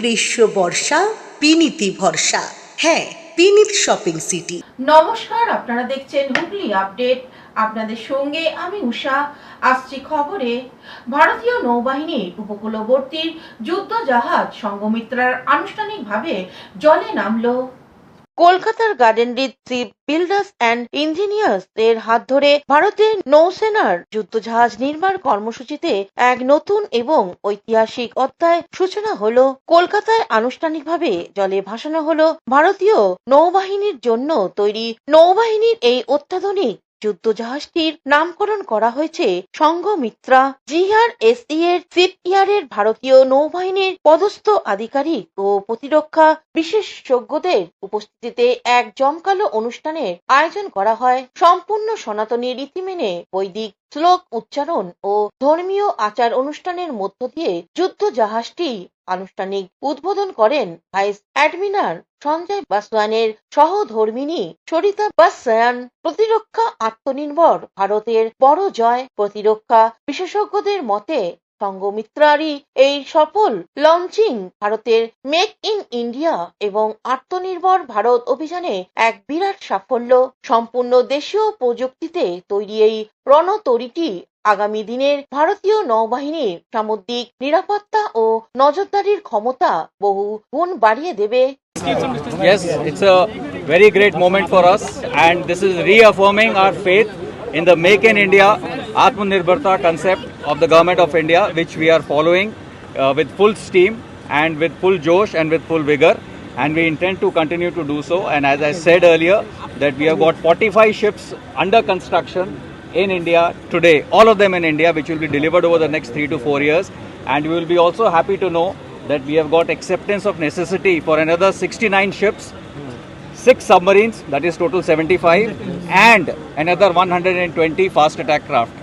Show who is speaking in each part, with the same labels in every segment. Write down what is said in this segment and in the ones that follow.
Speaker 1: গ্রীষ্ম বর্ষা বিনীতি ভরসা। হ্যাঁ, বিনীত শপিং সিটি।
Speaker 2: নমস্কার, আপনারা দেখছেন হুগলি আপডেট। আপনাদের সঙ্গে আমি উষা। আসছি খবরে। ভারতীয় নৌবাহিনীর উপকূলবর্তী যুদ্ধ জাহাজ সঙ্ঘমিত্রার আনুষ্ঠানিকভাবে জলে নামলো। কলকাতার garden reach ship builders and engineers এর হাত ধরে ভারতের নৌসেনার যুদ্ধজাহাজ নির্মাণ কর্মসূচিতে এক নতুন এবং ঐতিহাসিক অধ্যায় সূচনা হলো। কলকাতায় আনুষ্ঠানিকভাবে জলে ভাসানো হলো ভারতীয় নৌবাহিনীর জন্য তৈরি নৌবাহিনীর এই অত্যাধুনিক যুদ্ধজাহাজটির নামকরণ করা হয়েছে সংঘমিত্রা। জিআরএসই এর শিপইয়ার্ডের ভারতীয় নৌবাহিনীর পদস্থ আধিকারিক ও প্রতিরক্ষা বিশেষজ্ঞদের উপস্থিতিতে এক জমকালো অনুষ্ঠানের আয়োজন করা হয়। সম্পূর্ণ সনাতনী রীতি মেনে বৈদিক শ্লোক উচ্চারণ ও ধর্মীয় আচার অনুষ্ঠানের মধ্য দিয়ে যুদ্ধ জাহাজটি আনুষ্ঠানিক উদ্বোধন করেন ভাইস অ্যাডমিরাল সঞ্জয় বাসওয়ানের সহধর্মিণী সরিতা বাসয়ান। প্রতিরক্ষা আত্মনির্ভর ভারতের বড় জয়। প্রতিরক্ষা বিশেষজ্ঞদের মতে সংঘমিত্রারই এই সফল লঞ্চিং ভারতের মেক ইন ইন্ডিয়া এবং আত্মনির্ভর ভারত অভিযানে এক বিরাট সাফল্য। সম্পূর্ণ দেশীয় প্রযুক্তিতে তৈরি এই রণতরীটি আগামী দিনের ভারতীয় নৌবাহিনীর সামুদ্রিক নিরাপত্তা ও নজরদারির ক্ষমতা বহু গুণ বাড়িয়ে দেবে।
Speaker 3: Yes, it's a very great moment for us, and this is reaffirming our faith in the Make in India Atmanirbharta concept of the Government of India, which we are following with full steam and with full josh and with full vigor, and we intend to continue to do so. And as I said earlier, that we have got 45 ships under construction in India today, all of them in India, which will be delivered over the next 3 to 4 years. And we will be also happy to know that we have got acceptance of necessity for another 69 ships, 6 submarines, that is total 75, and another 120 fast attack craft,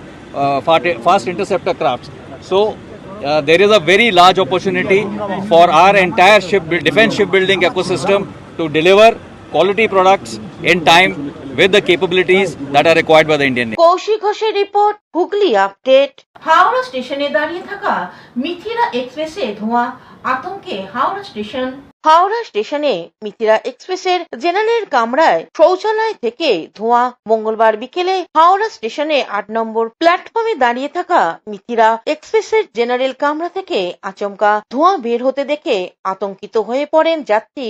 Speaker 3: fast interceptor crafts. So there is a very large opportunity for our entire defense shipbuilding ecosystem to deliver quality products in time with the capabilities that are required by the Indian Navy.
Speaker 2: Kaushik ঘোষের report, Hooghly update. Howrah স্টেশনে দাঁড়িয়ে থাকা মিথিলা এক্সপ্রেসে ধোঁয়া, আতঙ্কে Howrah station. Howrah স্টেশনে মিথিলা এক্সপ্রেসের general কামরায় শৌচালয় থেকে ধোঁয়া। মঙ্গলবার বিকেলে হাওড়া স্টেশনে ৮ নম্বর প্ল্যাটফর্মে দাঁড়িয়ে থাকা মিথিলা এক্সপ্রেসের জেনারেল কামরা থেকে আচমকা ধোঁয়া বের হতে দেখে আতঙ্কিত হয়ে পড়েন যাত্রী